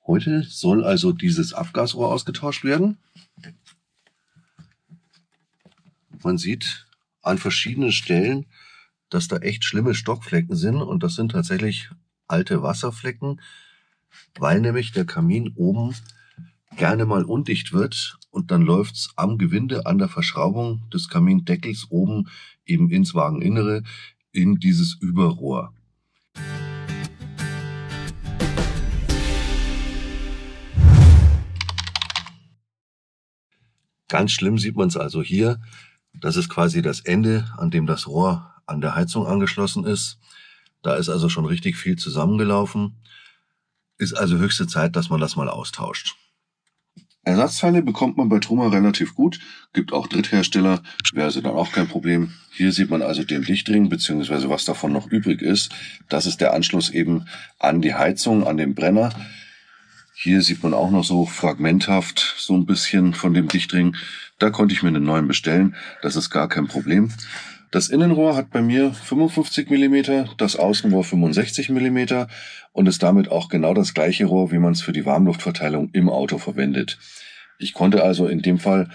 Heute soll also dieses Abgasrohr ausgetauscht werden. Man sieht an verschiedenen Stellen, dass da echt schlimme Stockflecken sind, und das sind tatsächlich alte Wasserflecken, weil nämlich der Kamin oben gerne mal undicht wird und dann läuft es am Gewinde, an der Verschraubung des Kamindeckels oben eben ins Wageninnere in dieses Überrohr. Ganz schlimm sieht man es also hier. Das ist quasi das Ende, an dem das Rohr an der Heizung angeschlossen ist. Da ist also schon richtig viel zusammengelaufen. Ist also höchste Zeit, dass man das mal austauscht. Ersatzteile bekommt man bei Truma relativ gut. Gibt auch Dritthersteller, wäre also dann auch kein Problem. Hier sieht man also den Dichtring, beziehungsweise was davon noch übrig ist. Das ist der Anschluss eben an die Heizung, an den Brenner. Hier sieht man auch noch so fragmenthaft so ein bisschen von dem Dichtring. Da konnte ich mir einen neuen bestellen. Das ist gar kein Problem. Das Innenrohr hat bei mir 55 mm, das Außenrohr 65 mm und ist damit auch genau das gleiche Rohr, wie man es für die Warmluftverteilung im Auto verwendet. Ich konnte also in dem Fall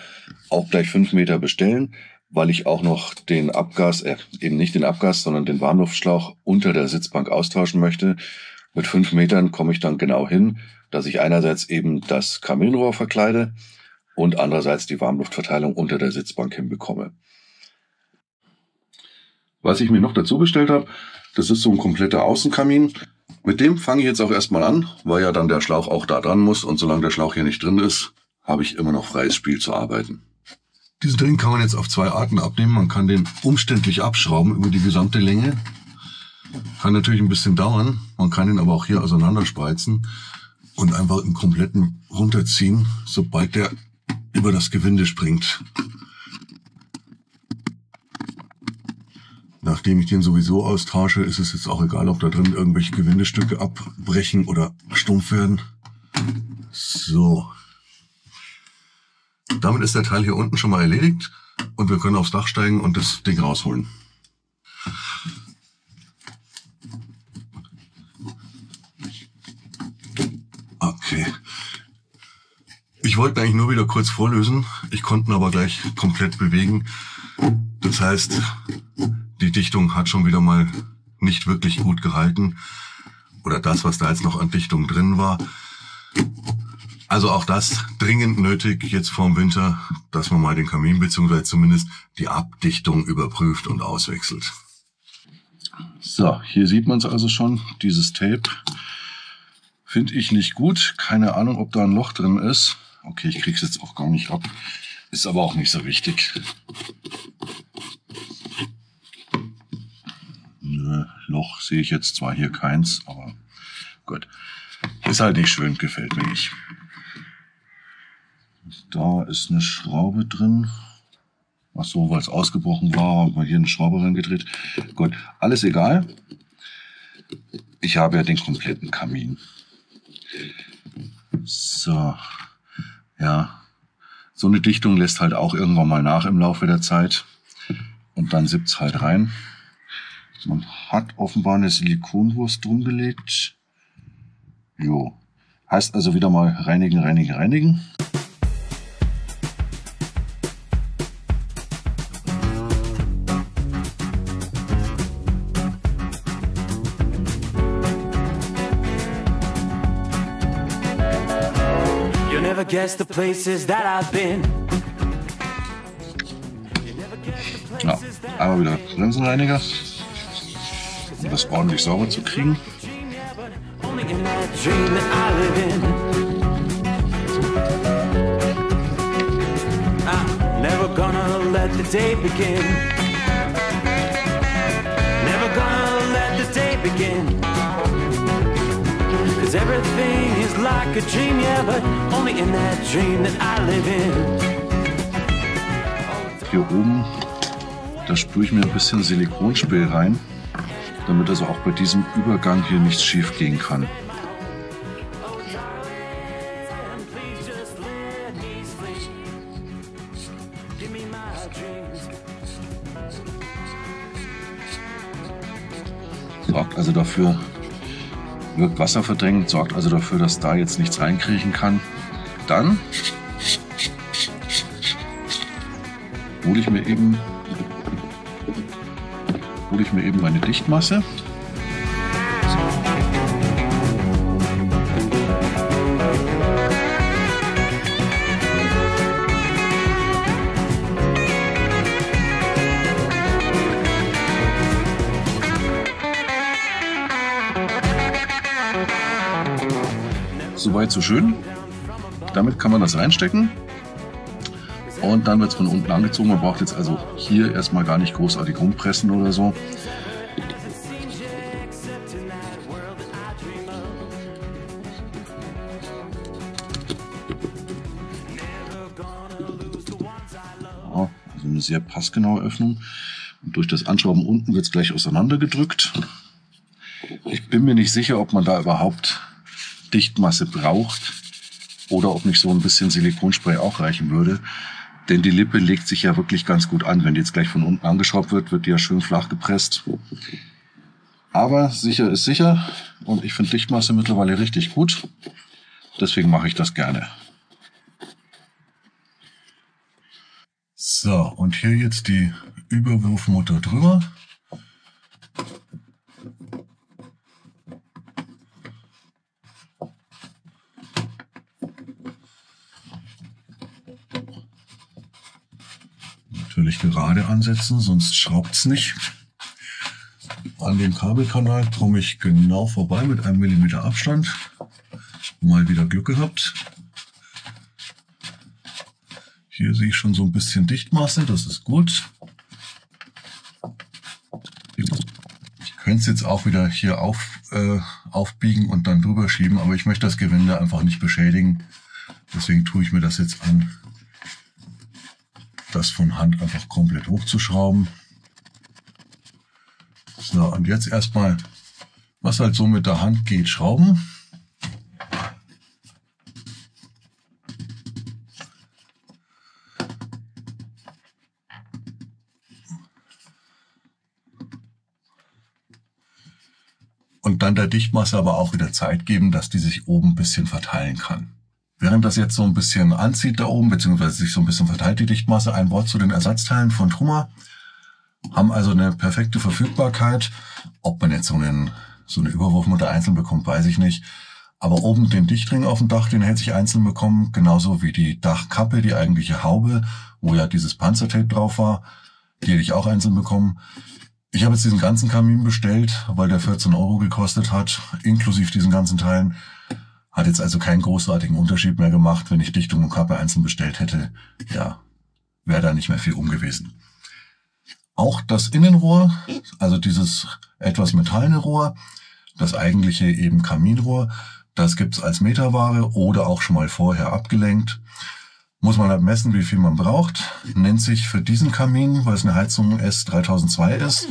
auch gleich 5 Meter bestellen, weil ich auch noch den Abgas, eben nicht den Abgas, sondern den Warmluftschlauch unter der Sitzbank austauschen möchte. Mit 5 Metern komme ich dann genau hin, dass ich einerseits eben das Kaminrohr verkleide und andererseits die Warmluftverteilung unter der Sitzbank hinbekomme. Was ich mir noch dazu bestellt habe, das ist so ein kompletter Außenkamin. Mit dem fange ich jetzt auch erstmal an, weil ja dann der Schlauch auch da dran muss. Und solange der Schlauch hier nicht drin ist, habe ich immer noch freies Spiel zu arbeiten. Diesen Ring kann man jetzt auf 2 Arten abnehmen. Man kann den umständlich abschrauben über die gesamte Länge. Kann natürlich ein bisschen dauern. Man kann ihn aber auch hier auseinanderspreizen und einfach im Kompletten runterziehen, sobald der über das Gewinde springt. Nachdem ich den sowieso austausche, ist es jetzt auch egal, ob da drin irgendwelche Gewindestücke abbrechen oder stumpf werden. So. Damit ist der Teil hier unten schon mal erledigt und wir können aufs Dach steigen und das Ding rausholen. Okay. Ich wollte eigentlich nur wieder kurz vorlösen. Ich konnte ihn aber gleich komplett bewegen. Das heißt, die Dichtung hat schon wieder mal nicht wirklich gut gehalten. Oder das, was da jetzt noch an Dichtung drin war. Also auch das dringend nötig jetzt vorm Winter, dass man mal den Kamin bzw. zumindest die Abdichtung überprüft und auswechselt. So, hier sieht man es also schon, dieses Tape. Finde ich nicht gut. Keine Ahnung, ob da ein Loch drin ist. Okay, ich krieg's jetzt auch gar nicht ab. Ist aber auch nicht so wichtig. Nö, Loch sehe ich jetzt zwar hier keins, aber gut. Ist halt nicht schön, gefällt mir nicht. Da ist eine Schraube drin. Ach so, weil es ausgebrochen war, haben wir hier eine Schraube reingedreht. Gut, alles egal. Ich habe ja den kompletten Kamin. So, ja. So eine Dichtung lässt halt auch irgendwann mal nach im Laufe der Zeit. Und dann sippt es halt rein. Man hat offenbar eine Silikonwurst drum gelegt. Jo. Heißt also wieder mal reinigen, reinigen, reinigen. You never guess the places that I've been. Ja, einmal wieder Bremsenreiniger, um das ordentlich sauber zu kriegen. Never gonna let the day begin. Never gonna let the day begin. 'Cause everything is like a dream, yeah, but only in that dream that I live in. Hier oben, da sprühe ich mir ein bisschen Silikonspray rein, damit also auch bei diesem Übergang hier nichts schief gehen kann. Sorgt also dafür, wirkt wasserverdrängend, sorgt also dafür, dass da jetzt nichts reinkriechen kann. Dann hole ich mir eben meine Dichtmasse. Soweit so schön. Damit kann man das reinstecken. Und dann wird es von unten angezogen. Man braucht jetzt also hier erstmal gar nicht großartig rumpressen oder so. Ja, also eine sehr passgenaue Öffnung. Und durch das Anschrauben unten wird es gleich auseinandergedrückt. Ich bin mir nicht sicher, ob man da überhaupt Dichtmasse braucht oder ob nicht so ein bisschen Silikonspray auch reichen würde. Denn die Lippe legt sich ja wirklich ganz gut an. Wenn die jetzt gleich von unten angeschraubt wird, wird die ja schön flach gepresst. Aber sicher ist sicher. Und ich finde Dichtmasse mittlerweile richtig gut. Deswegen mache ich das gerne. So, und hier jetzt die Überwurfmutter drüber. Natürlich gerade ansetzen, sonst schraubt es nicht. An dem Kabelkanal komme ich genau vorbei mit 1 mm Abstand. Mal wieder Glück gehabt. Hier sehe ich schon so ein bisschen Dichtmasse, das ist gut. Ich könnte es jetzt auch wieder hier aufbiegen und dann drüber schieben, aber ich möchte das Gewinde einfach nicht beschädigen. Deswegen tue ich mir das jetzt an, das von Hand einfach komplett hochzuschrauben. So, und jetzt erstmal, was halt so mit der Hand geht, schrauben. Und dann der Dichtmasse aber auch wieder Zeit geben, dass die sich oben ein bisschen verteilen kann. Während das jetzt so ein bisschen anzieht da oben, beziehungsweise sich so ein bisschen verteilt, die Dichtmasse, ein Wort zu den Ersatzteilen von Truma. Haben also eine perfekte Verfügbarkeit. Ob man jetzt so eine Überwurfmutter einzeln bekommt, weiß ich nicht. Aber oben den Dichtring auf dem Dach, den hätte ich einzeln bekommen. Genauso wie die Dachkappe, die eigentliche Haube, wo ja dieses Panzertape drauf war. Die hätte ich auch einzeln bekommen. Ich habe jetzt diesen ganzen Kamin bestellt, weil der 14 € gekostet hat, inklusive diesen ganzen Teilen. Hat jetzt also keinen großartigen Unterschied mehr gemacht. Wenn ich Dichtung und Kappe einzeln bestellt hätte, ja, wäre da nicht mehr viel gewesen. Auch das Innenrohr, also dieses etwas metallene Rohr, das eigentliche eben Kaminrohr, das gibt's als Meterware oder auch schon mal vorher abgelenkt. Muss man halt messen, wie viel man braucht. Nennt sich für diesen Kamin, weil es eine Heizung S3002 ist,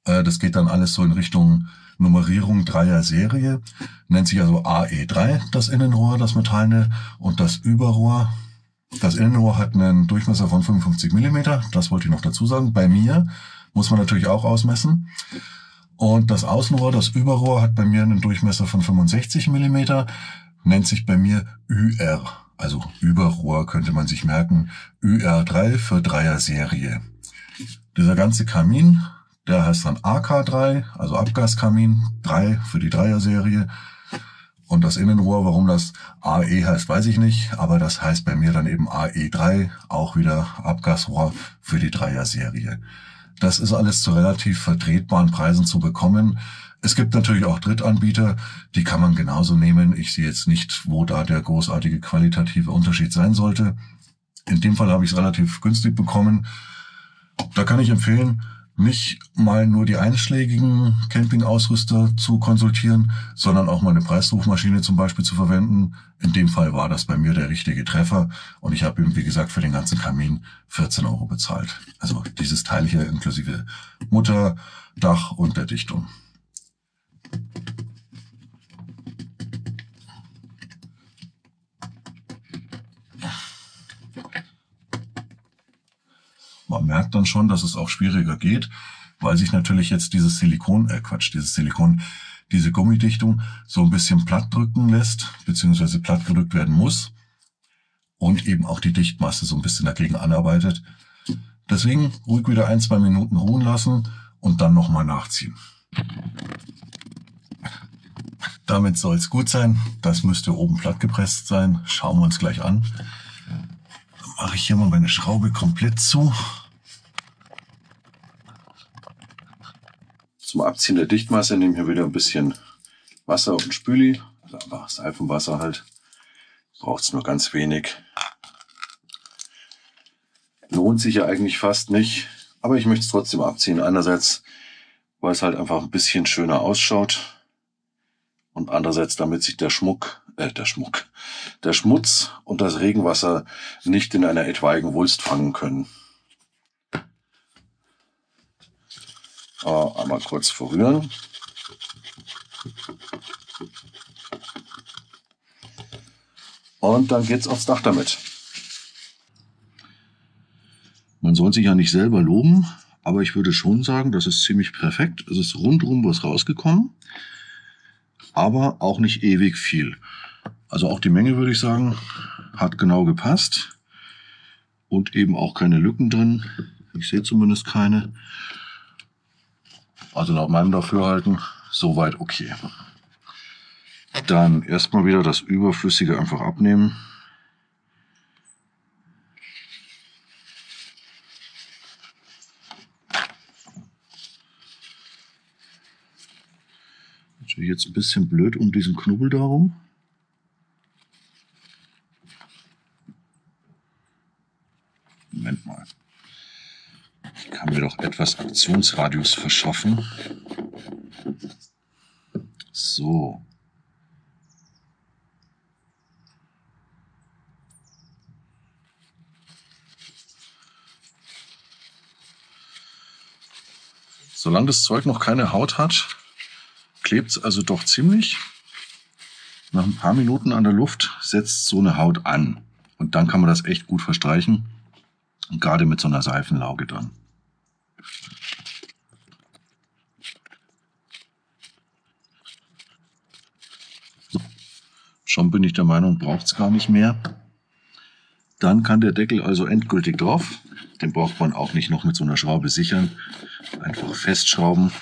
das geht dann alles so in Richtung Nummerierung 3er Serie, nennt sich also AE3, das Innenrohr, das metallene, und das Überrohr. Das Innenrohr hat einen Durchmesser von 55 mm, das wollte ich noch dazu sagen. Bei mir muss man natürlich auch ausmessen. Und das Außenrohr, das Überrohr, hat bei mir einen Durchmesser von 65 mm, nennt sich bei mir UR. Also Überrohr könnte man sich merken, UR3 für 3er Serie. Dieser ganze Kamin, der heißt dann AK3, also Abgaskamin 3 für die 3er Serie. Und das Innenrohr, warum das AE heißt, weiß ich nicht, aber das heißt bei mir dann eben AE3, auch wieder Abgasrohr für die 3er Serie. Das ist alles zu relativ vertretbaren Preisen zu bekommen. Es gibt natürlich auch Drittanbieter, die kann man genauso nehmen. Ich sehe jetzt nicht, wo da der großartige qualitative Unterschied sein sollte. In dem Fall habe ich es relativ günstig bekommen. Da kann ich empfehlen, nicht mal nur die einschlägigen Campingausrüster zu konsultieren, sondern auch mal eine Preissuchmaschine zum Beispiel zu verwenden. In dem Fall war das bei mir der richtige Treffer und ich habe ihm, wie gesagt, für den ganzen Kamin 14 € bezahlt. Also dieses Teil hier inklusive Mutter, Dach und der Dichtung. Man merkt dann schon, dass es auch schwieriger geht, weil sich natürlich jetzt dieses diese Gummidichtung so ein bisschen platt drücken lässt, beziehungsweise platt gedrückt werden muss und eben auch die Dichtmasse so ein bisschen dagegen anarbeitet. Deswegen ruhig wieder 1-2 Minuten ruhen lassen und dann nochmal nachziehen. Damit soll es gut sein. Das müsste oben platt gepresst sein. Schauen wir uns gleich an. Dann mache ich hier mal meine Schraube komplett zu. Zum Abziehen der Dichtmasse nehme ich hier wieder ein bisschen Wasser und Spüli. Also einfach Seifenwasser halt. Braucht es nur ganz wenig. Lohnt sich ja eigentlich fast nicht. Aber ich möchte es trotzdem abziehen. Einerseits, weil es halt einfach ein bisschen schöner ausschaut. Und andererseits, damit sich der Schmutz und das Regenwasser nicht in einer etwaigen Wulst fangen können. Einmal kurz verrühren. Und dann geht's aufs Dach damit. Man soll sich ja nicht selber loben, aber ich würde schon sagen, das ist ziemlich perfekt. Es ist rundherum was rausgekommen, aber auch nicht ewig viel. Also auch die Menge, würde ich sagen, hat genau gepasst. Und eben auch keine Lücken drin. Ich sehe zumindest keine. Also nach meinem Dafürhalten soweit okay. Dann erstmal wieder das Überflüssige einfach abnehmen. Natürlich jetzt ein bisschen blöd um diesen Knubbel darum. Moment mal. Ich kann mir doch etwas Aktionsradius verschaffen. So. Solange das Zeug noch keine Haut hat, klebt es also doch ziemlich. Nach ein paar Minuten an der Luft setzt so eine Haut an. Und dann kann man das echt gut verstreichen. Und gerade mit so einer Seifenlauge dann. So. Schon bin ich der Meinung, braucht es gar nicht mehr. Dann kann der Deckel also endgültig drauf. Den braucht man auch nicht noch mit so einer Schraube sichern. Einfach festschrauben.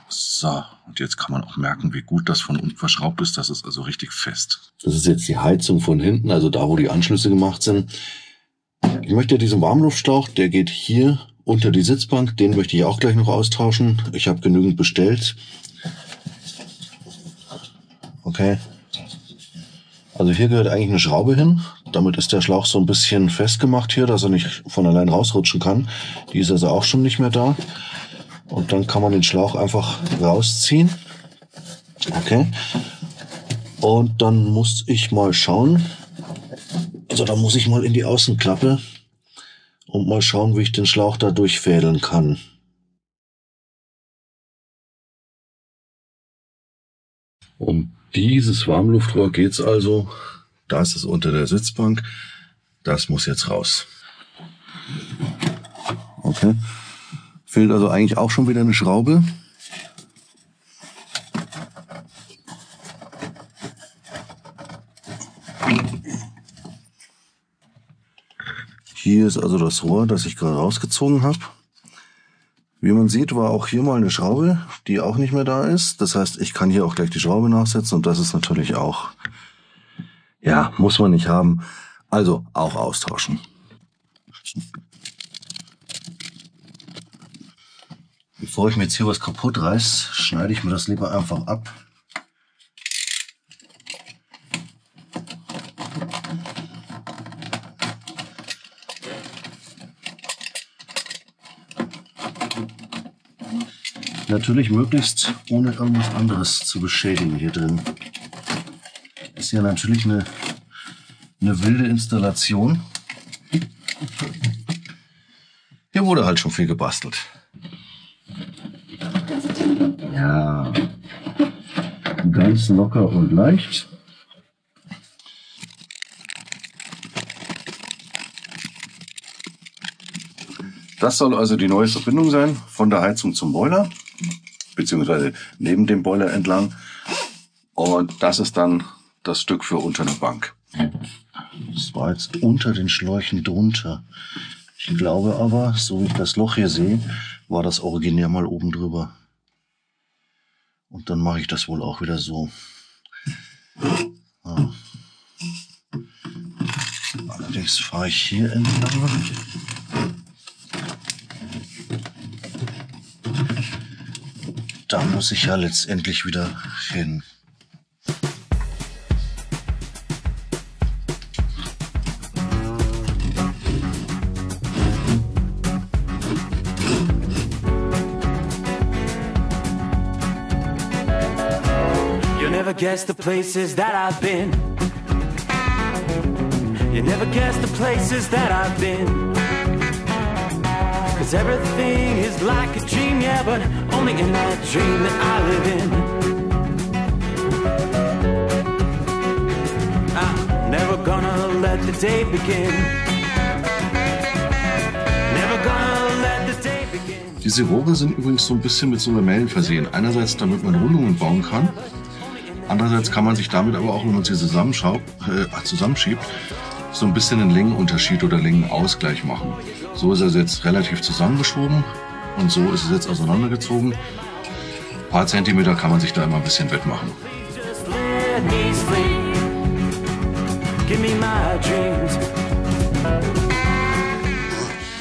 So, und jetzt kann man auch merken, wie gut das von unten verschraubt ist. Das ist also richtig fest. Das ist jetzt die Heizung von hinten, also da, wo die Anschlüsse gemacht sind. Ich möchte diesen Warmluftschlauch, der geht hier unter die Sitzbank. Den möchte ich auch gleich noch austauschen. Ich habe genügend bestellt. Okay. Also hier gehört eigentlich eine Schraube hin. Damit ist der Schlauch so ein bisschen festgemacht hier, dass er nicht von allein rausrutschen kann. Die ist also auch schon nicht mehr da. Und dann kann man den Schlauch einfach rausziehen. Okay. Und dann muss ich mal schauen. Also da muss ich mal in die Außenklappe und mal schauen, wie ich den Schlauch da durchfädeln kann. Um dieses Warmluftrohr geht's also. Das ist unter der Sitzbank. Das muss jetzt raus. Okay. Fehlt also eigentlich auch schon wieder eine Schraube. Hier ist also das Rohr, das ich gerade rausgezogen habe. Wie man sieht, war auch hier mal eine Schraube, die auch nicht mehr da ist. Das heißt, ich kann hier auch gleich die Schraube nachsetzen und das ist natürlich auch, ja, muss man nicht haben. Also auch austauschen. Bevor ich mir jetzt hier was kaputt reiß, schneide ich mir das lieber einfach ab. Natürlich möglichst ohne irgendwas anderes zu beschädigen hier drin. Ist ja natürlich eine wilde Installation. Hier wurde halt schon viel gebastelt. Ja, ganz locker und leicht. Das soll also die neue Verbindung sein von der Heizung zum Boiler, beziehungsweise neben dem Boiler entlang. Und das ist dann das Stück für unter der Bank. Das war jetzt unter den Schläuchen drunter. Ich glaube aber, so wie ich das Loch hier sehe, war das originär mal oben drüber. Und dann mache ich das wohl auch wieder so. Ja. Allerdings fahre ich hier entlang. Da muss ich ja letztendlich wieder hin. You never guess the places that I've been. You never guess the places that I've been. 'Cause everything is like a dream, yeah, but only in that dream that I live in. I'm never gonna let the day begin. Never gonna let the day begin. Diese Rohre sind übrigens so ein bisschen mit so Lamellen versehen. Einerseits, damit man Rundungen bauen kann. Andererseits kann man sich damit aber auch, wenn man sie zusammenschiebt, so ein bisschen einen Längenunterschied oder Längenausgleich machen. So ist er jetzt relativ zusammengeschoben und so ist es jetzt auseinandergezogen. Ein paar Zentimeter kann man sich da immer ein bisschen wettmachen. Just let me sleep. Give me my dreams.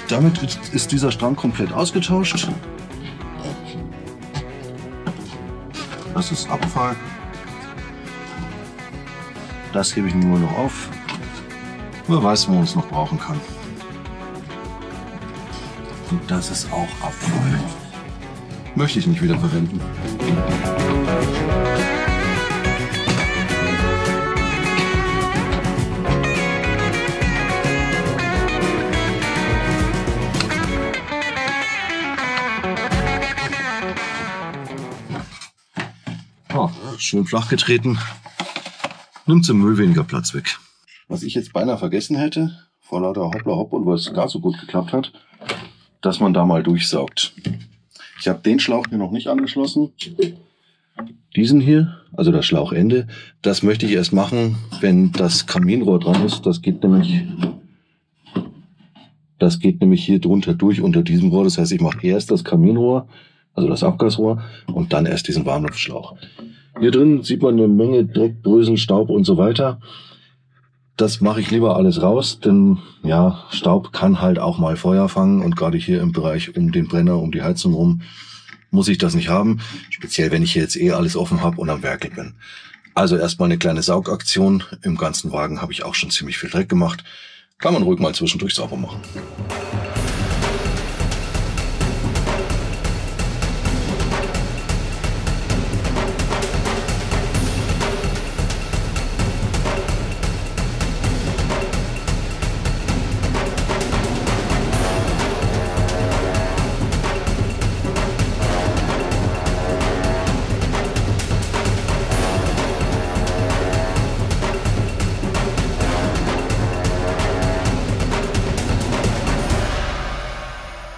Damit ist dieser Strang komplett ausgetauscht. Das ist Abfall. Das hebe ich nur noch auf. Wer weiß, wo man es noch brauchen kann. Und das ist auch Abfall. Möchte ich nicht wieder verwenden. Oh, schön flach getreten. Nimmt im Müll weniger Platz weg. Was ich jetzt beinahe vergessen hätte, vor lauter Hoppla Hopp und was gar so gut geklappt hat, dass man da mal durchsaugt. Ich habe den Schlauch hier noch nicht angeschlossen. Diesen hier, also das Schlauchende, das möchte ich erst machen, wenn das Kaminrohr dran ist. Das geht nämlich hier drunter durch unter diesem Rohr. Das heißt, ich mache erst das Kaminrohr, also das Abgasrohr, und dann erst diesen Warmluftschlauch. Hier drin sieht man eine Menge Dreck, Brösel, Staub und so weiter. Das mache ich lieber alles raus, denn ja, Staub kann halt auch mal Feuer fangen und gerade hier im Bereich um den Brenner, um die Heizung rum, muss ich das nicht haben. Speziell, wenn ich hier jetzt alles offen habe und am Werkeln bin. Also erstmal eine kleine Saugaktion. Im ganzen Wagen habe ich auch schon ziemlich viel Dreck gemacht. Kann man ruhig mal zwischendurch sauber machen.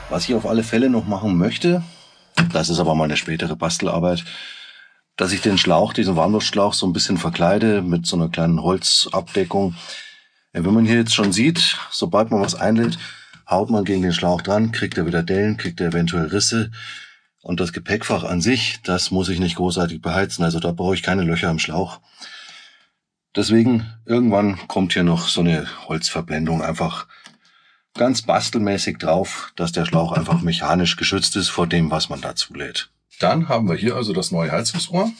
Was ich auf alle Fälle noch machen möchte, das ist aber meine spätere Bastelarbeit, dass ich den Schlauch, diesen Warmluftschlauch, so ein bisschen verkleide mit so einer kleinen Holzabdeckung. Wenn man hier jetzt schon sieht, sobald man was einlädt, haut man gegen den Schlauch dran, kriegt er wieder Dellen, kriegt er eventuell Risse. Und das Gepäckfach an sich, das muss ich nicht großartig beheizen, also da brauche ich keine Löcher im Schlauch. Deswegen, irgendwann kommt hier noch so eine Holzverblendung einfach ganz bastelmäßig drauf, dass der Schlauch einfach mechanisch geschützt ist vor dem, was man dazu lädt. Dann haben wir hier also das neue Heizungsrohr.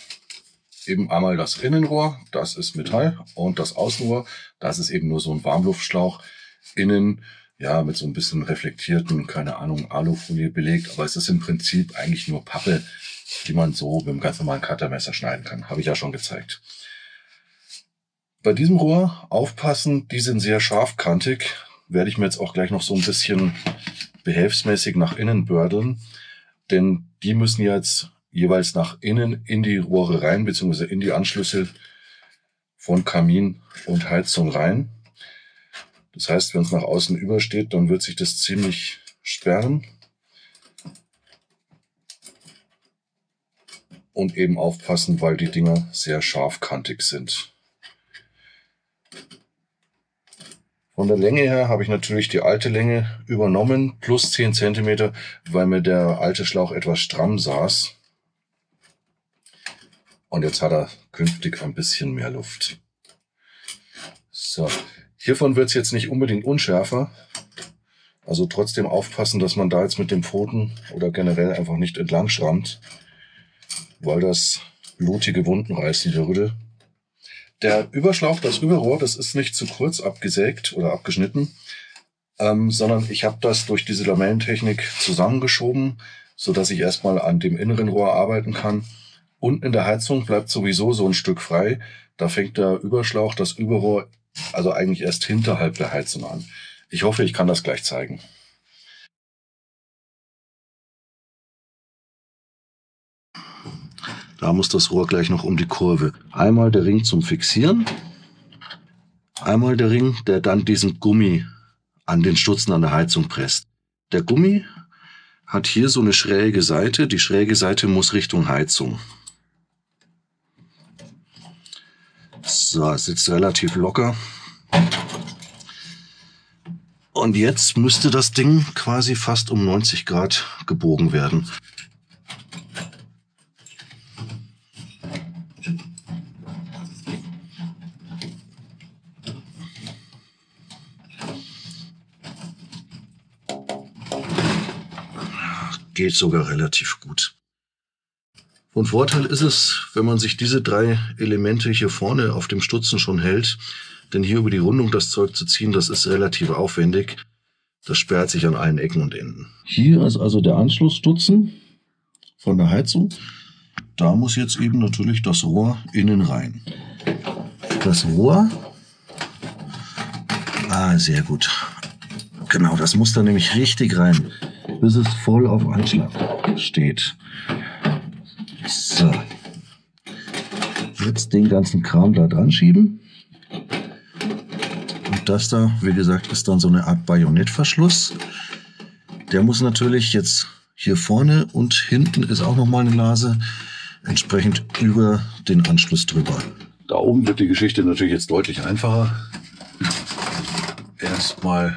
Eben einmal das Innenrohr, das ist Metall, und das Außenrohr, das ist eben nur so ein Warmluftschlauch. Innen, ja, mit so ein bisschen reflektierten, keine Ahnung, Alufolie belegt, aber es ist im Prinzip eigentlich nur Pappe, die man so mit einem ganz normalen Cuttermesser schneiden kann. Habe ich ja schon gezeigt. Bei diesem Rohr aufpassen, die sind sehr scharfkantig. Werde ich mir jetzt auch gleich noch so ein bisschen behelfsmäßig nach innen bördeln, denn die müssen jetzt jeweils nach innen in die Rohre rein, beziehungsweise in die Anschlüsse von Kamin und Heizung rein. Das heißt, wenn es nach außen übersteht, dann wird sich das ziemlich sperren. Und eben aufpassen, weil die Dinger sehr scharfkantig sind. Von der Länge her habe ich natürlich die alte Länge übernommen, plus 10 cm, weil mir der alte Schlauch etwas stramm saß. Und jetzt hat er künftig ein bisschen mehr Luft. So, hiervon wird es jetzt nicht unbedingt unschärfer. Also trotzdem aufpassen, dass man da jetzt mit den Pfoten oder generell einfach nicht entlang schrammt, weil das blutige Wunden reißen würde. Der Überschlauch, das Überrohr, das ist nicht zu kurz abgesägt oder abgeschnitten, sondern ich habe das durch diese Lamellentechnik zusammengeschoben, sodass ich erstmal an dem inneren Rohr arbeiten kann. Unten in der Heizung bleibt sowieso so ein Stück frei. Da fängt der Überschlauch, das Überrohr, also eigentlich erst hinterhalb der Heizung an. Ich hoffe, ich kann das gleich zeigen. Da muss das Rohr gleich noch um die Kurve. Einmal der Ring zum Fixieren, einmal der Ring, der dann diesen Gummi an den Stutzen an der Heizung presst. Der Gummi hat hier so eine schräge Seite. Die schräge Seite muss Richtung Heizung. So, es sitzt relativ locker. Und jetzt müsste das Ding quasi fast um 90 Grad gebogen werden. Geht sogar relativ gut. Von Vorteil ist es, wenn man sich diese 3 Elemente hier vorne auf dem Stutzen schon hält, denn hier über die Rundung das Zeug zu ziehen, das ist relativ aufwendig. Das sperrt sich an allen Ecken und Enden. Hier ist also der Anschlussstutzen von der Heizung. Da muss jetzt eben natürlich das Rohr innen rein. Das Rohr, sehr gut. Genau, das muss da nämlich richtig rein, bis es voll auf Anschlag steht. So. Jetzt den ganzen Kram da dran schieben. Und das da, wie gesagt, ist dann so eine Art Bajonettverschluss. Der muss natürlich jetzt hier vorne und hinten ist auch noch mal eine Nase, entsprechend über den Anschluss drüber. Da oben wird die Geschichte natürlich jetzt deutlich einfacher. Erstmal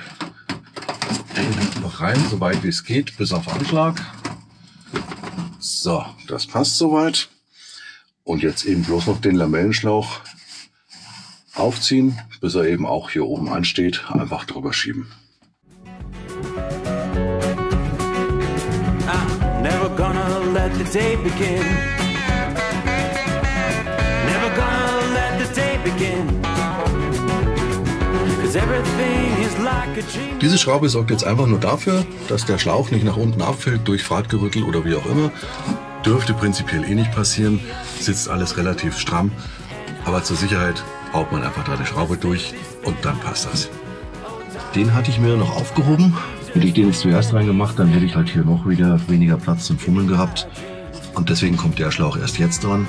noch rein, so weit wie es geht, bis auf Anschlag. So, das passt soweit. Und jetzt eben bloß noch den Lamellenschlauch aufziehen, bis er eben auch hier oben ansteht. Einfach drüber schieben. I'm never gonna let the day begin. Never gonna let the day begin. Diese Schraube sorgt jetzt einfach nur dafür, dass der Schlauch nicht nach unten abfällt durch Fahrtgerüttel oder wie auch immer. Dürfte prinzipiell eh nicht passieren, sitzt alles relativ stramm, aber zur Sicherheit haut man einfach da die Schraube durch und dann passt das. Den hatte ich mir noch aufgehoben. Hätte ich den jetzt zuerst reingemacht, dann hätte ich halt hier noch wieder weniger Platz zum Fummeln gehabt und deswegen kommt der Schlauch erst jetzt dran.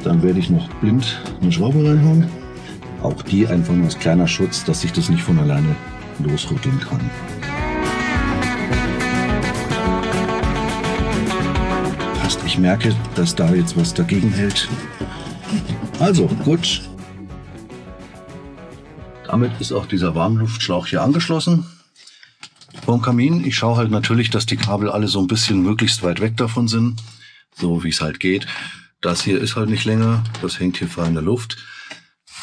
Dann werde ich noch blind eine Schraube reinhauen. Auch die einfach nur als kleiner Schutz, dass sich das nicht von alleine losrütteln kann. Passt, ich merke, dass da jetzt was dagegen hält. Also, gut. Damit ist auch dieser Warmluftschlauch hier angeschlossen. Vom Kamin, ich schaue halt natürlich, dass die Kabel alle so ein bisschen möglichst weit weg davon sind. So wie es halt geht. Das hier ist halt nicht länger, das hängt hier frei in der Luft.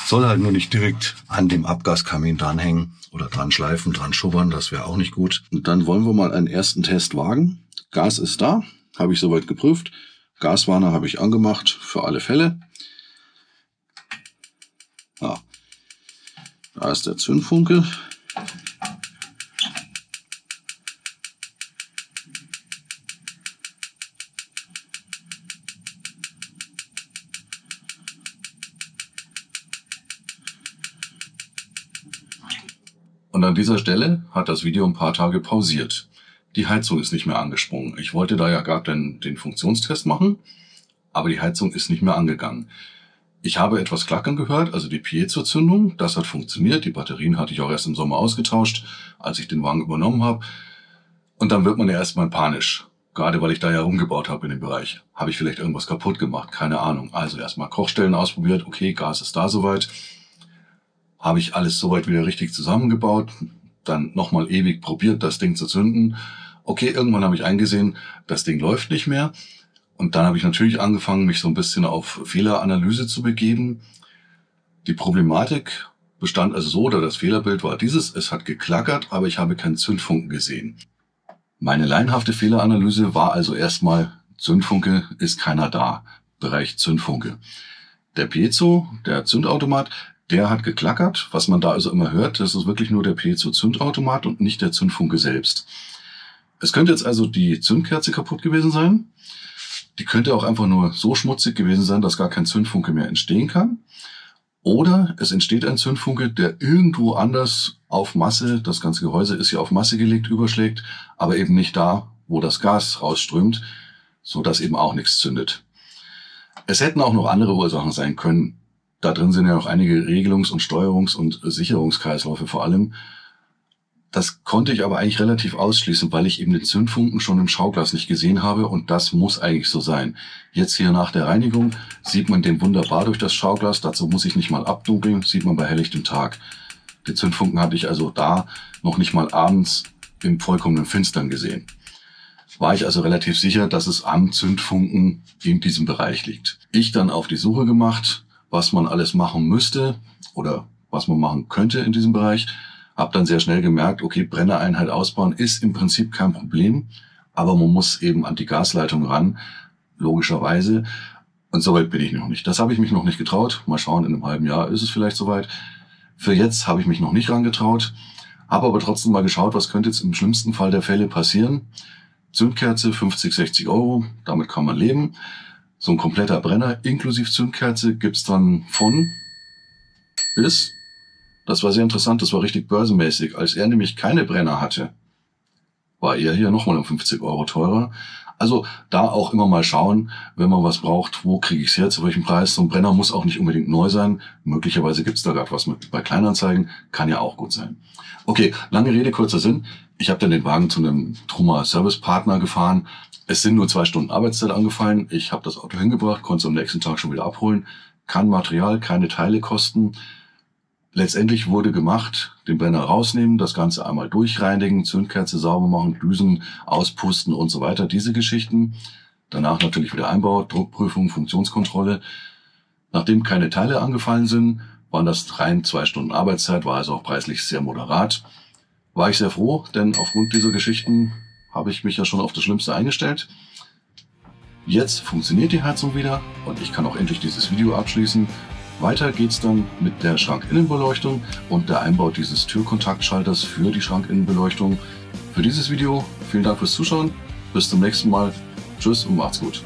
Soll halt nur nicht direkt an dem Abgaskamin dranhängen oder dran schleifen, dran schubbern, das wäre auch nicht gut. Und dann wollen wir mal einen ersten Test wagen. Gas ist da, habe ich soweit geprüft. Gaswarner habe ich angemacht, für alle Fälle. Ja. Da ist der Zündfunke. Und an dieser Stelle hat das Video ein paar Tage pausiert. Die Heizung ist nicht mehr angesprungen. Ich wollte da ja gerade den Funktionstest machen, aber die Heizung ist nicht mehr angegangen. Ich habe etwas klackern gehört, also die Piezo-Zündung. Das hat funktioniert. Die Batterien hatte ich auch erst im Sommer ausgetauscht, als ich den Wagen übernommen habe. Und dann wird man ja erstmal panisch. Gerade weil ich da ja rumgebaut habe in dem Bereich. Habe ich vielleicht irgendwas kaputt gemacht? Keine Ahnung. Also erstmal Kochstellen ausprobiert. Okay, Gas ist da soweit. Habe ich alles soweit wieder richtig zusammengebaut. Dann nochmal ewig probiert, das Ding zu zünden. Okay, irgendwann habe ich eingesehen, das Ding läuft nicht mehr. Und dann habe ich natürlich angefangen, mich so ein bisschen auf Fehleranalyse zu begeben. Die Problematik bestand also so, oder das Fehlerbild war dieses: Es hat geklackert, aber ich habe keinen Zündfunken gesehen. Meine laienhafte Fehleranalyse war also erstmal: Zündfunke, ist keiner da. Bereich Zündfunke. Der Piezo, der Zündautomat, der hat geklackert. Was man da also immer hört, das ist wirklich nur der Piezo-Zündautomat und nicht der Zündfunke selbst. Es könnte jetzt also die Zündkerze kaputt gewesen sein. Die könnte auch einfach nur so schmutzig gewesen sein, dass gar kein Zündfunke mehr entstehen kann. Oder es entsteht ein Zündfunke, der irgendwo anders auf Masse, das ganze Gehäuse ist ja auf Masse gelegt, überschlägt, aber eben nicht da, wo das Gas rausströmt, so dass eben auch nichts zündet. Es hätten auch noch andere Ursachen sein können. Da drin sind ja noch einige Regelungs- und Steuerungs- und Sicherungskreisläufe vor allem. Das konnte ich aber eigentlich relativ ausschließen, weil ich eben den Zündfunken schon im Schauglas nicht gesehen habe, und das muss eigentlich so sein. Jetzt hier nach der Reinigung sieht man den wunderbar durch das Schauglas, dazu muss ich nicht mal abdunkeln, sieht man bei helllichtem Tag. Den Zündfunken hatte ich also da noch nicht mal abends im vollkommenen Finstern gesehen. War ich also relativ sicher, dass es am Zündfunken in diesem Bereich liegt. Ich dann auf die Suche gemacht, was man alles machen müsste oder was man machen könnte in diesem Bereich. Hab dann sehr schnell gemerkt, okay, Brennereinheit ausbauen ist im Prinzip kein Problem, aber man muss eben an die Gasleitung ran, logischerweise. Und soweit bin ich noch nicht. Das habe ich mich noch nicht getraut. Mal schauen, in einem halben Jahr ist es vielleicht soweit. Für jetzt habe ich mich noch nicht rangetraut, habe aber trotzdem mal geschaut, was könnte jetzt im schlimmsten Fall der Fälle passieren. Zündkerze, 50, 60 Euro, damit kann man leben. So ein kompletter Brenner inklusive Zündkerze gibt's dann von bis. Das war sehr interessant, das war richtig börsenmäßig. Als er nämlich keine Brenner hatte, war er hier nochmal um 50 Euro teurer. Also da auch immer mal schauen, wenn man was braucht, wo kriege ich es her, zu welchem Preis. So ein Brenner muss auch nicht unbedingt neu sein. Möglicherweise gibt es da gerade was mit bei Kleinanzeigen, kann ja auch gut sein. Okay, lange Rede, kurzer Sinn. Ich habe dann den Wagen zu einem Truma Servicepartner gefahren. Es sind nur 2 Stunden Arbeitszeit angefallen. Ich habe das Auto hingebracht, konnte es am nächsten Tag schon wieder abholen. Kein Material, keine Teile kosten. Letztendlich wurde gemacht, den Brenner rausnehmen, das Ganze einmal durchreinigen, Zündkerze sauber machen, Düsen auspusten und so weiter, diese Geschichten. Danach natürlich wieder Einbau, Druckprüfung, Funktionskontrolle. Nachdem keine Teile angefallen sind, waren das rein 2 Stunden Arbeitszeit, war also auch preislich sehr moderat. War ich sehr froh, denn aufgrund dieser Geschichten habe ich mich ja schon auf das Schlimmste eingestellt. Jetzt funktioniert die Heizung wieder und ich kann auch endlich dieses Video abschließen. Weiter geht's dann mit der Schrankinnenbeleuchtung und der Einbau dieses Türkontaktschalters für die Schrankinnenbeleuchtung. Für dieses Video vielen Dank fürs Zuschauen. Bis zum nächsten Mal. Tschüss und macht's gut.